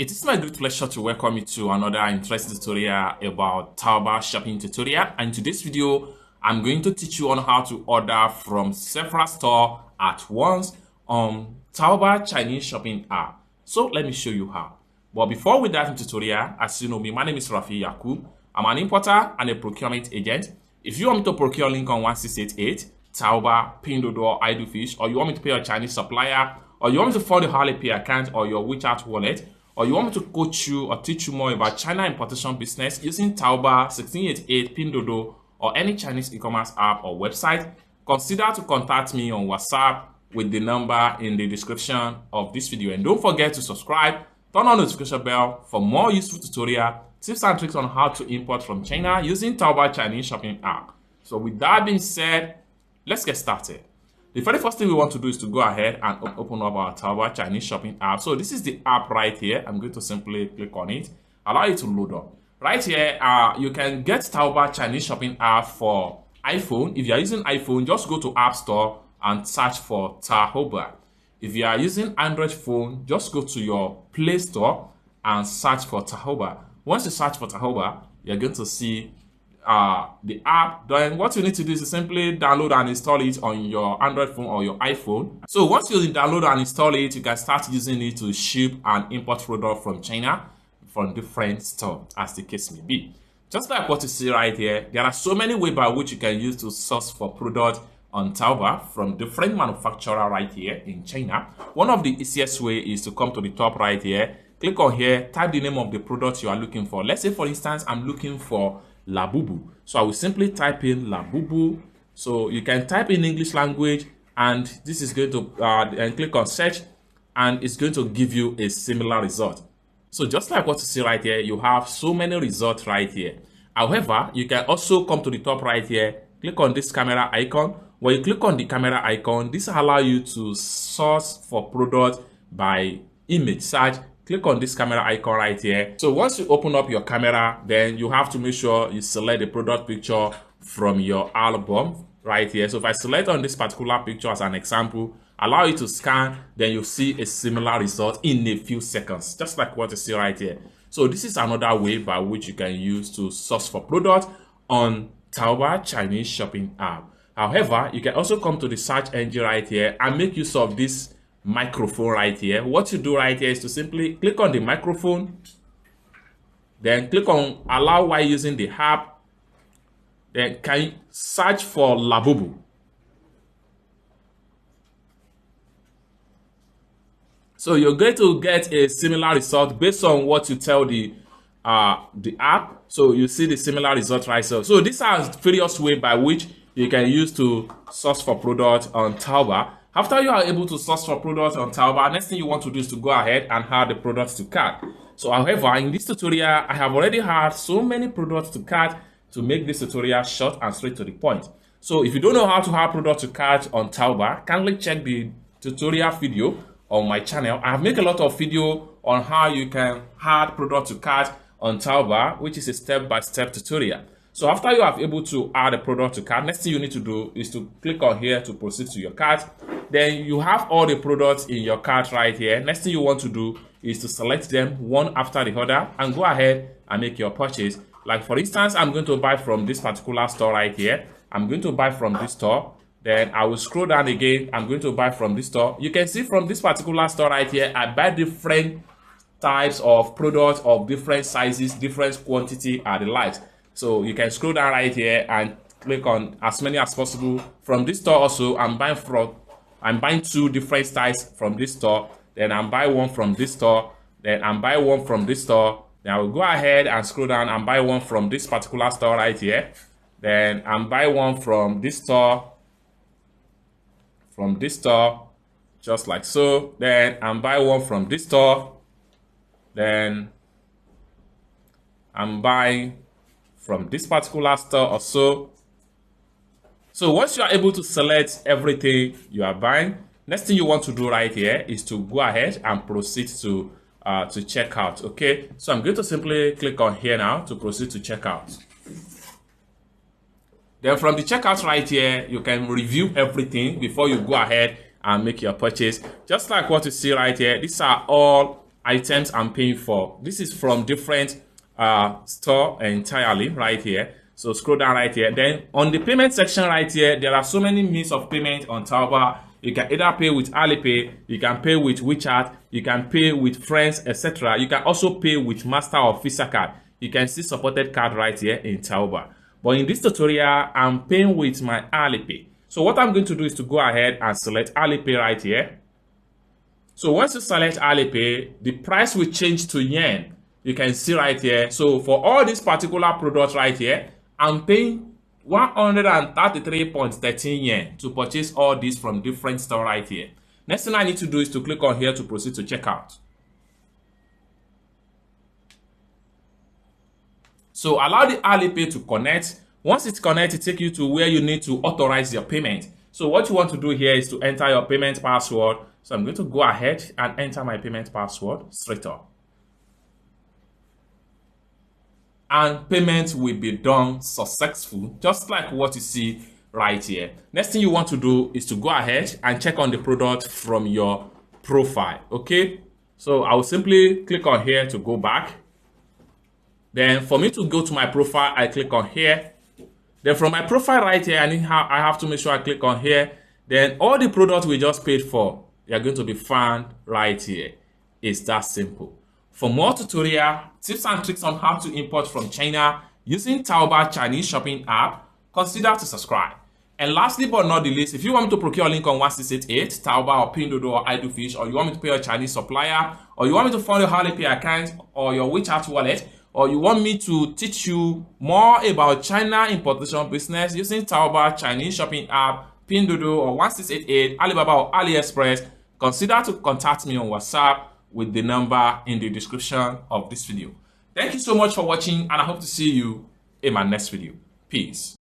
It is my great pleasure to welcome you to another interesting tutorial about Taobao shopping tutorial. And in today's video, I'm going to teach you on how to order from several stores at once on Taobao Chinese shopping app. So let me show you how. But before we dive into tutorial, as you know me, my name is Rafi Yakub. I'm an importer and a procurement agent. If you want me to procure Lincoln 1688, Taobao, Pinduoduo, Idlefish, or you want me to pay your Chinese supplier, or you want me to fund your Alipay account or your WeChat wallet, or you want me to coach you or teach you more about China importation business using Taobao, 1688, Pinduoduo, or any Chinese e-commerce app or website, consider to contact me on WhatsApp with the number in the description of this video. And don't forget to subscribe, turn on the notification bell for more useful tutorial, tips and tricks on how to import from China using Taobao Chinese shopping app. So with that being said, let's get started. The very first thing we want to do is to go ahead and open up our Taobao Chinese shopping app. So this is the app right here. I'm going to simply click on it, allow it to load up. Right here, you can get Taobao Chinese shopping app for iPhone. If you are using iPhone, just go to App Store and search for Taobao. If you are using Android phone, just go to your Play Store and search for Taobao. Once you search for Taobao, you're going to see the app. Then what you need to do is to simply download and install it on your Android phone or your iPhone. So once you download and install it, you can start using it to ship and import product from China from different stores, as the case may be. Just like what you see right here, there are so many ways by which you can use to source for product on Taobao from different manufacturer right here in China. One of the easiest way is to come to the top right here, click on here, type the name of the product you are looking for. Let's say for instance, I'm looking for Labubu. So I will simply type in Labubu. So you can type in English language, and this is going to and click on search, and it's going to give you a similar result. So just like what you see right here, you have so many results right here. However, you can also come to the top right here, click on this camera icon. When you click on the camera icon, this allows you to source for product by image search. Click on this camera icon right here. So once you open up your camera, then you have to make sure you select the product picture from your album right here. So if I select on this particular picture as an example, allow it to scan, then you see a similar result in a few seconds, just like what you see right here. So this is another way by which you can use to source for product on Taobao Chinese shopping app. However, you can also come to the search engine right here and make use of this microphone right here. What you do right here is to simply click on the microphone, then click on allow while using the app, then can you search for Labubu. So you're going to get a similar result based on what you tell the app. So you see the similar result right here. So these are various ways by which you can use to source for product on Taobao. After you are able to source for products on Taobao, next thing you want to do is to go ahead and add the products to cart. So however, in this tutorial, I have already had so many products to cart to make this tutorial short and straight to the point. So if you don't know how to add product to cart on Taobao, kindly check the tutorial video on my channel. I have made a lot of video on how you can add product to cart on Taobao, which is a step-by-step tutorial. So after you are able to add a product to cart, next thing you need to do is to click on here to proceed to your cart. Then you have all the products in your cart right here. Next thing you want to do is to select them one after the other and go ahead and make your purchase. Like for instance, I'm going to buy from this particular store right here. I'm going to buy from this store. Then I will scroll down again. I'm going to buy from this store. You can see from this particular store right here, I buy different types of products of different sizes, different quantity and the likes. So you can scroll down right here and click on as many as possible. From this store also, I'm buying two different styles from this store. Then I'm buying one from this store. Then I'm buying one from this store. Then I will go ahead and scroll down and buy one from this particular store right here. Then I'm buying one from this store. Just like so. Then I'm buying one from this store. Then I'm buying from this particular store or so. So once you are able to select everything you are buying, next thing you want to do right here is to go ahead and proceed to checkout. Okay, so I'm going to simply click on here now to proceed to checkout. Then from the checkout right here, you can review everything before you go ahead and make your purchase. Just like what you see right here, these are all items I'm paying for. This is from different store entirely right here. So scroll down right here. Then on the payment section right here, there are so many means of payment on Taobao. You can either pay with Alipay, you can pay with WeChat, you can pay with friends, etc. You can also pay with Master or Visa card. You can see supported card right here in Taobao. But in this tutorial, I'm paying with my Alipay. So what I'm going to do is to go ahead and select Alipay right here. So once you select Alipay, the price will change to yen. You can see right here. So for all these particular products right here, I'm paying 133.13 yen to purchase all these from different stores right here. Next thing I need to do is to click on here to proceed to checkout. So allow the Alipay to connect. Once it connects, it takes you to where you need to authorize your payment. So what you want to do here is to enter your payment password. So I'm going to go ahead and enter my payment password straight up. And payment will be done successful, just like what you see right here. Next thing you want to do is to go ahead and check on the product from your profile. Okay, so I will simply click on here to go back. Then for me to go to my profile, I click on here. Then from my profile right here, I have to make sure I click on here. Then all the products we just paid for, they are going to be found right here. It's that simple. For more tutorial, tips and tricks on how to import from China using Taobao Chinese shopping app, consider to subscribe. And lastly but not the least, if you want me to procure a link on 1688, Taobao or Pinduoduo or Idlefish, or you want me to pay a Chinese supplier, or you want me to fund your Alipay account or your WeChat wallet, or you want me to teach you more about China importation business using Taobao Chinese shopping app, Pinduoduo or 1688, Alibaba or AliExpress, consider to contact me on WhatsApp with the number in the description of this video. Thank you so much for watching, and I hope to see you in my next video. Peace.